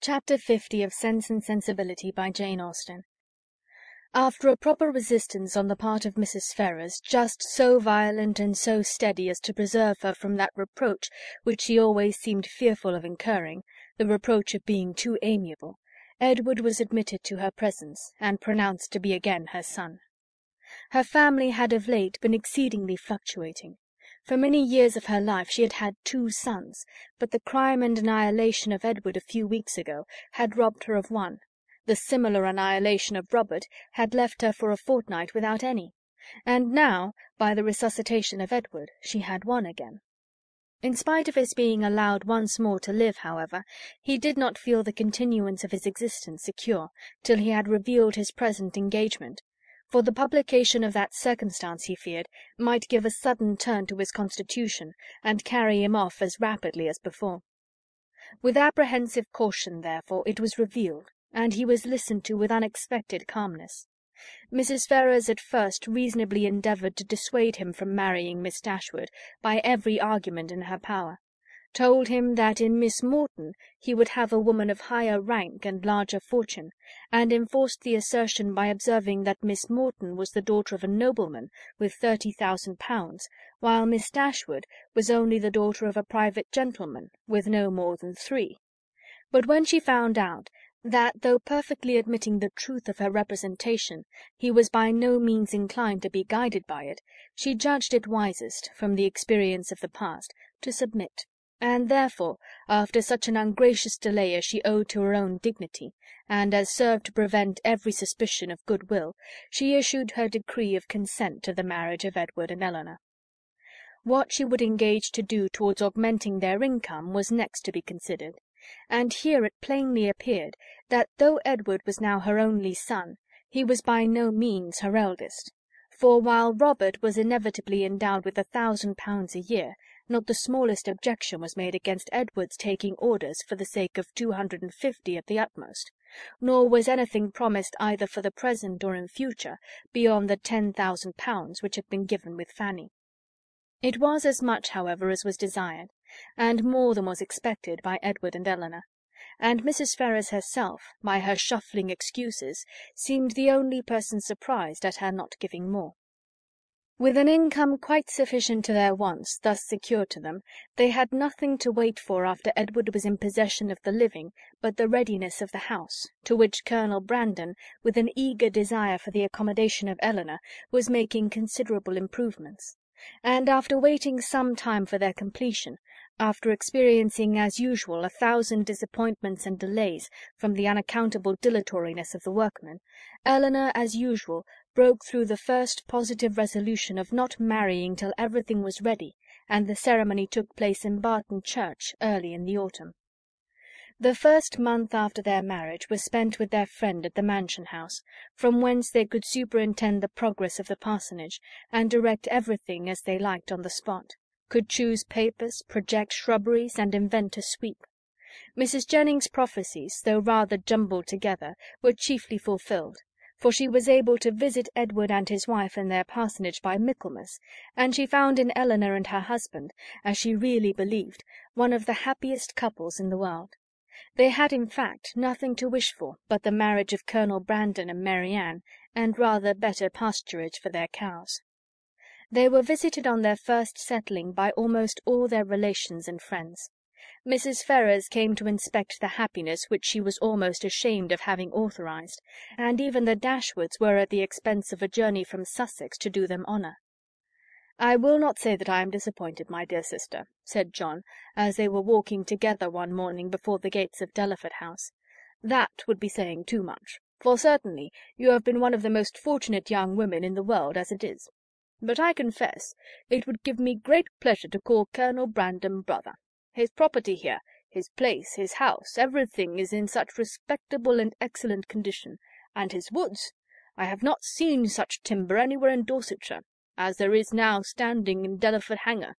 Chapter 50 of Sense and Sensibility by Jane Austen. After a proper resistance on the part of Mrs. Ferrars, just so violent and so steady as to preserve her from that reproach which she always seemed fearful of incurring, the reproach of being too amiable, Edward was admitted to her presence, and pronounced to be again her son. Her family had of late been exceedingly fluctuating. For many years of her life she had had 2 sons, but the crime and annihilation of Edward a few weeks ago had robbed her of one. The similar annihilation of Robert had left her for a fortnight without any, and now, by the resuscitation of Edward, she had one again. In spite of his being allowed once more to live, however, he did not feel the continuance of his existence secure till he had revealed his present engagement, for the publication of that circumstance, he feared, might give a sudden turn to his constitution, and carry him off as rapidly as before. With apprehensive caution, therefore, it was revealed, and he was listened to with unexpected calmness. Mrs. Ferrars at first reasonably endeavoured to dissuade him from marrying Miss Dashwood by every argument in her power, told him that in Miss Morton he would have a woman of higher rank and larger fortune, and enforced the assertion by observing that Miss Morton was the daughter of a nobleman with £30,000, while Miss Dashwood was only the daughter of a private gentleman with no more than 3. But when she found out that, though perfectly admitting the truth of her representation, he was by no means inclined to be guided by it, she judged it wisest, from the experience of the past, to submit, and therefore, after such an ungracious delay as she owed to her own dignity, and as served to prevent every suspicion of good-will, she issued her decree of consent to the marriage of Edward and Eleanor. What she would engage to do towards augmenting their income was next to be considered, and here it plainly appeared that though Edward was now her only son, he was by no means her eldest, for while Robert was inevitably endowed with £1,000 a year, not the smallest objection was made against Edward's taking orders for the sake of 250 at the utmost, nor was anything promised either for the present or in future beyond the £10,000 which had been given with Fanny. It was as much, however, as was desired, and more than was expected by Edward and Eleanor, and Mrs. Ferrars herself, by her shuffling excuses, seemed the only person surprised at her not giving more. With an income quite sufficient to their wants thus secured to them, they had nothing to wait for after Edward was in possession of the living but the readiness of the house, to which Colonel Brandon, with an eager desire for the accommodation of Eleanor, was making considerable improvements, and after waiting some time for their completion, after experiencing as usual 1,000 disappointments and delays from the unaccountable dilatoriness of the workmen, Eleanor, as usual, broke through the first positive resolution of not marrying till everything was ready, and the ceremony took place in Barton Church early in the autumn. The first month after their marriage was spent with their friend at the Mansion House, from whence they could superintend the progress of the parsonage, and direct everything as they liked on the spot, could choose papers, project shrubberies, and invent a sweep. Mrs. Jennings's prophecies, though rather jumbled together, were chiefly fulfilled, for she was able to visit Edward and his wife in their parsonage by Michaelmas, and she found in Eleanor and her husband, as she really believed, one of the happiest couples in the world. They had, in fact, nothing to wish for but the marriage of Colonel Brandon and Mary Ann, and rather better pasturage for their cows. They were visited on their first settling by almost all their relations and friends. Mrs. Ferrars came to inspect the happiness which she was almost ashamed of having authorized, and even the Dashwoods were at the expense of a journey from Sussex to do them honour. "I will not say that I am disappointed, my dear sister," said John, as they were walking together one morning before the gates of Delaford House. "That would be saying too much, for certainly you have been one of the most fortunate young women in the world as it is. But I confess it would give me great pleasure to call Colonel Brandon brother. His property here, his place, his house, everything is in such respectable and excellent condition, and his woods, I have not seen such timber anywhere in Dorsetshire as there is now standing in Delaford Hanger.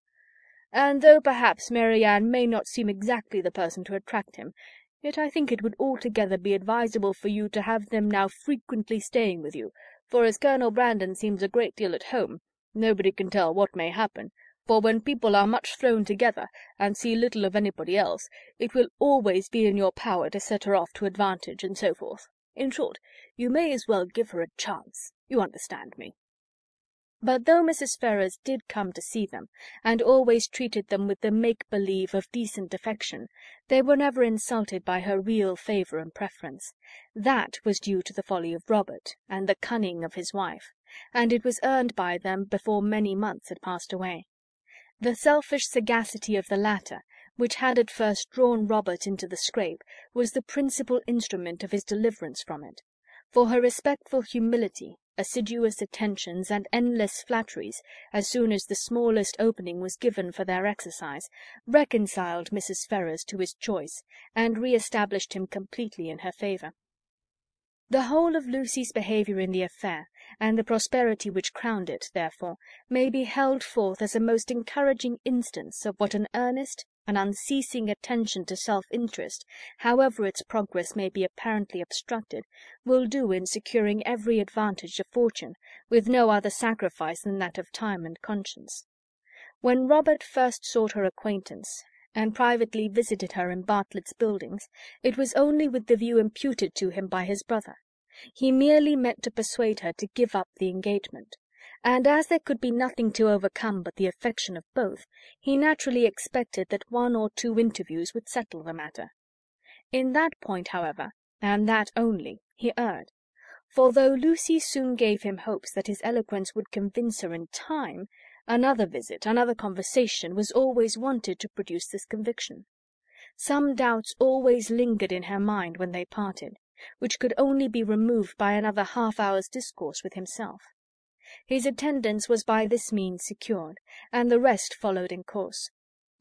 And though perhaps Mary Ann may not seem exactly the person to attract him, yet I think it would altogether be advisable for you to have them now frequently staying with you, for as Colonel Brandon seems a great deal at home, nobody can tell what may happen, for when people are much thrown together, and see little of anybody else, it will always be in your power to set her off to advantage, and so forth. In short, you may as well give her a chance. You understand me." But though Mrs. Ferrars did come to see them, and always treated them with the make-believe of decent affection, they were never insulted by her real favour and preference. That was due to the folly of Robert, and the cunning of his wife, and it was earned by them before many months had passed away. The selfish sagacity of the latter, which had at first drawn Robert into the scrape, was the principal instrument of his deliverance from it; for her respectful humility, assiduous attentions, and endless flatteries, as soon as the smallest opening was given for their exercise, reconciled Mrs. Ferrars to his choice, and re-established him completely in her favour. The whole of Lucy's behaviour in the affair, and the prosperity which crowned it, therefore, may be held forth as a most encouraging instance of what an earnest, an unceasing attention to self-interest, however its progress may be apparently obstructed, will do in securing every advantage of fortune, with no other sacrifice than that of time and conscience. When Robert first sought her acquaintance, and privately visited her in Bartlett's Buildings, it was only with the view imputed to him by his brother. He merely meant to persuade her to give up the engagement; and as there could be nothing to overcome but the affection of both, he naturally expected that 1 or 2 interviews would settle the matter. In that point, however, and that only, he erred; for though Lucy soon gave him hopes that his eloquence would convince her in time, another visit, another conversation, was always wanted to produce this conviction. Some doubts always lingered in her mind when they parted, which could only be removed by another half-hour's discourse with himself. His attendance was by this means secured, and the rest followed in course.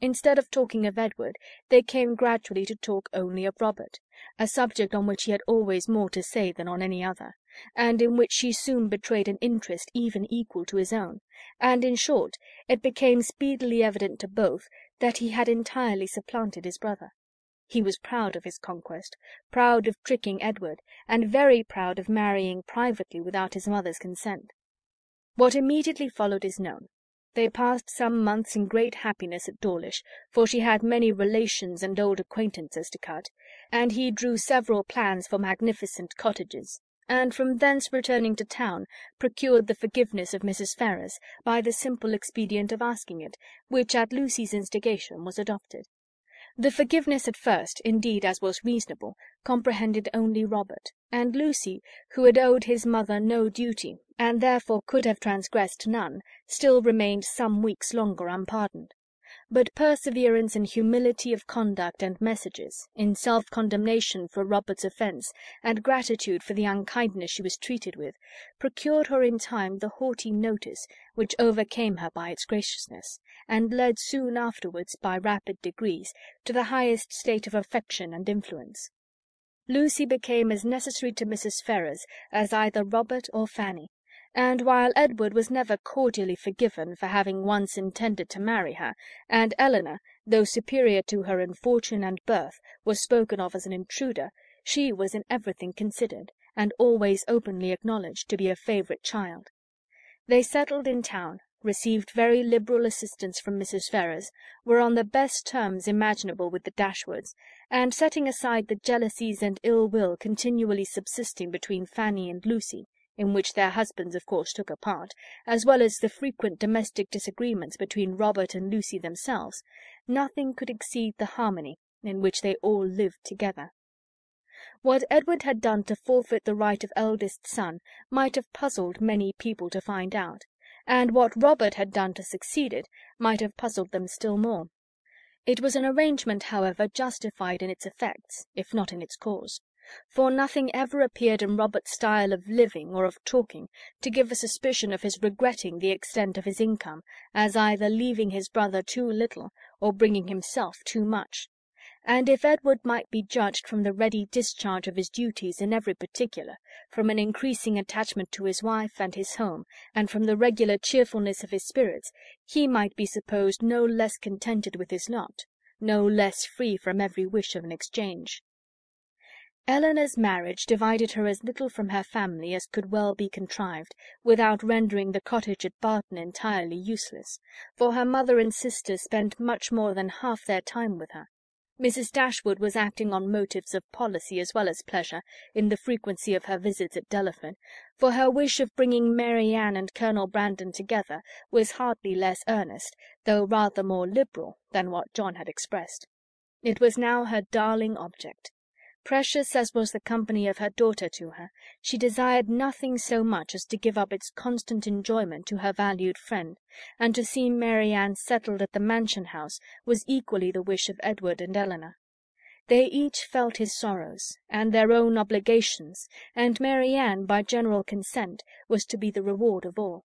Instead of talking of Edward, they came gradually to talk only of Robert, a subject on which he had always more to say than on any other, and in which she soon betrayed an interest even equal to his own, and, in short, it became speedily evident to both that he had entirely supplanted his brother. He was proud of his conquest, proud of tricking Edward, and very proud of marrying privately without his mother's consent. What immediately followed is known. They passed some months in great happiness at Dawlish, for she had many relations and old acquaintances to cut, and he drew several plans for magnificent cottages, and from thence returning to town, procured the forgiveness of Mrs. Ferrars by the simple expedient of asking it, which at Lucy's instigation was adopted. The forgiveness at first, indeed, as was reasonable, comprehended only Robert, and Lucy, who had owed his mother no duty, and therefore could have transgressed none, still remained some weeks longer unpardoned. But perseverance and humility of conduct and messages, in self-condemnation for Robert's offence, and gratitude for the unkindness she was treated with, procured her in time the haughty notice which overcame her by its graciousness, and led soon afterwards, by rapid degrees, to the highest state of affection and influence. Lucy became as necessary to Mrs. Ferrars as either Robert or Fanny, and while Edward was never cordially forgiven for having once intended to marry her, and Eleanor, though superior to her in fortune and birth, was spoken of as an intruder, she was in everything considered, and always openly acknowledged to be a favourite child. They settled in town, received very liberal assistance from Mrs. Ferrars, were on the best terms imaginable with the Dashwoods, and, setting aside the jealousies and ill will continually subsisting between Fanny and Lucy, in which their husbands of course took a part, as well as the frequent domestic disagreements between Robert and Lucy themselves, nothing could exceed the harmony in which they all lived together. What Edward had done to forfeit the right of eldest son might have puzzled many people to find out, and what Robert had done to succeed it might have puzzled them still more. It was an arrangement, however, justified in its effects, if not in its cause, for nothing ever appeared in Robert's style of living or of talking to give a suspicion of his regretting the extent of his income, as either leaving his brother too little or bringing himself too much; and if Edward might be judged from the ready discharge of his duties in every particular, from an increasing attachment to his wife and his home, and from the regular cheerfulness of his spirits, he might be supposed no less contented with his lot, no less free from every wish of an exchange. Elinor's marriage divided her as little from her family as could well be contrived, without rendering the cottage at Barton entirely useless, for her mother and sisters spent much more than half their time with her. Mrs. Dashwood was acting on motives of policy as well as pleasure in the frequency of her visits at Delaford, for her wish of bringing Mary Ann and Colonel Brandon together was hardly less earnest, though rather more liberal, than what John had expressed. It was now her darling object. Precious as was the company of her daughter to her, she desired nothing so much as to give up its constant enjoyment to her valued friend, and to see Mary Ann settled at the Mansion House was equally the wish of Edward and Elinor. They each felt his sorrows, and their own obligations, and Mary Ann, by general consent, was to be the reward of all.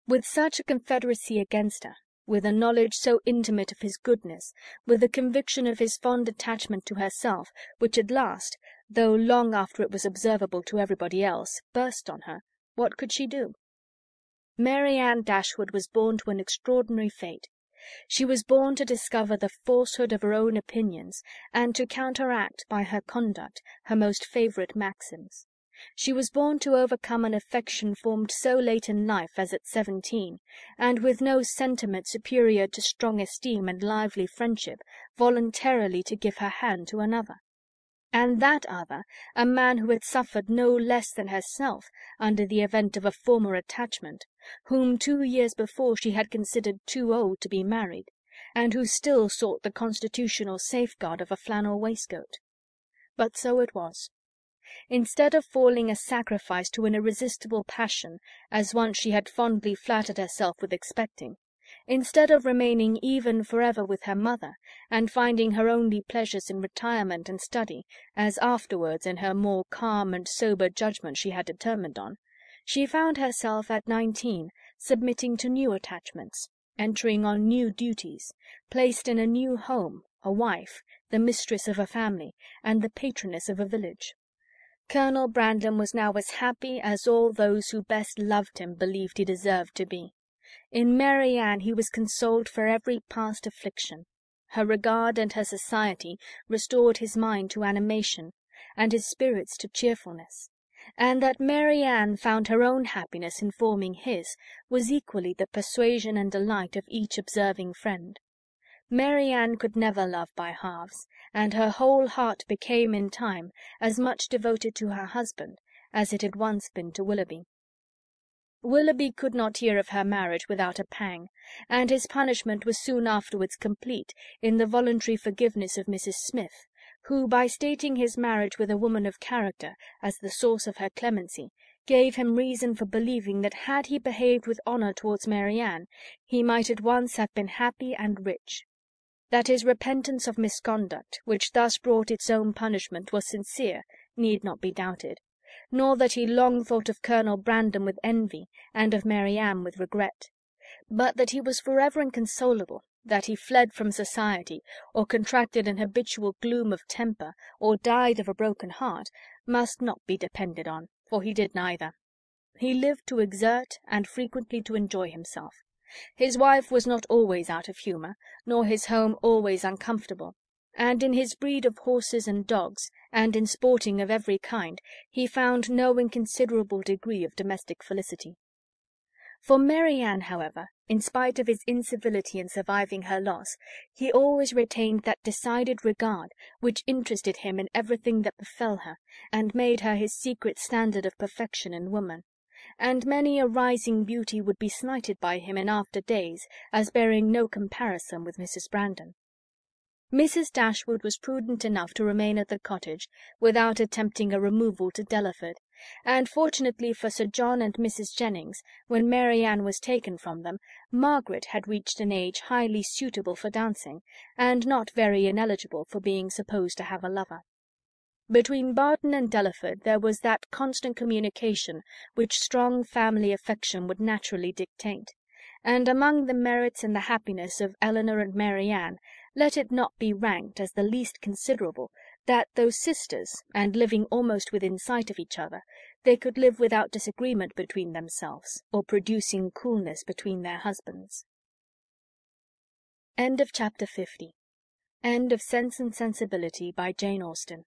With such a confederacy against her, with a knowledge so intimate of his goodness, with the conviction of his fond attachment to herself, which at last, though long after it was observable to everybody else, burst on her, what could she do? Mary Ann Dashwood was born to an extraordinary fate. She was born to discover the falsehood of her own opinions, and to counteract by her conduct her most favourite maxims. She was born to overcome an affection formed so late in life as at 17, and with no sentiment superior to strong esteem and lively friendship, voluntarily to give her hand to another. And that other, a man who had suffered no less than herself under the event of a former attachment, whom 2 years before she had considered too old to be married, and who still sought the constitutional safeguard of a flannel waistcoat. But so it was. Instead of falling a sacrifice to an irresistible passion, as once she had fondly flattered herself with expecting, instead of remaining even for ever with her mother, and finding her only pleasures in retirement and study, as afterwards in her more calm and sober judgment she had determined on, she found herself at 19 submitting to new attachments, entering on new duties, placed in a new home, a wife, the mistress of a family, and the patroness of a village. Colonel Brandon was now as happy as all those who best loved him believed he deserved to be. In Mary Ann he was consoled for every past affliction. Her regard and her society restored his mind to animation, and his spirits to cheerfulness. And that Mary Ann found her own happiness in forming his was equally the persuasion and delight of each observing friend. Mary Ann could never love by halves, and her whole heart became in time as much devoted to her husband as it had once been to Willoughby. Willoughby could not hear of her marriage without a pang, and his punishment was soon afterwards complete in the voluntary forgiveness of Mrs. Smith, who, by stating his marriage with a woman of character as the source of her clemency, gave him reason for believing that had he behaved with honour towards Mary Ann, he might at once have been happy and rich. That his repentance of misconduct, which thus brought its own punishment, was sincere, need not be doubted, nor that he long thought of Colonel Brandon with envy, and of Mary Ann with regret; but that he was forever inconsolable, that he fled from society, or contracted an habitual gloom of temper, or died of a broken heart, must not be depended on, for he did neither. He lived to exert, and frequently to enjoy himself. His wife was not always out of humour, nor his home always uncomfortable, and in his breed of horses and dogs, and in sporting of every kind, he found no inconsiderable degree of domestic felicity. For Mary Ann, however, in spite of his incivility in surviving her loss, he always retained that decided regard which interested him in everything that befell her, and made her his secret standard of perfection in woman. And many a rising beauty would be slighted by him in after days as bearing no comparison with Mrs. Brandon. Mrs. Dashwood was prudent enough to remain at the cottage without attempting a removal to Delaford, and fortunately for Sir John and Mrs. Jennings, when Mary Ann was taken from them, Margaret had reached an age highly suitable for dancing, and not very ineligible for being supposed to have a lover. Between Barton and Delaford there was that constant communication which strong family affection would naturally dictate, and among the merits and the happiness of Elinor and Mary Ann, let it not be ranked as the least considerable that, though sisters, and living almost within sight of each other, they could live without disagreement between themselves, or producing coolness between their husbands. End of Chapter 50. End of Sense and Sensibility by Jane Austen.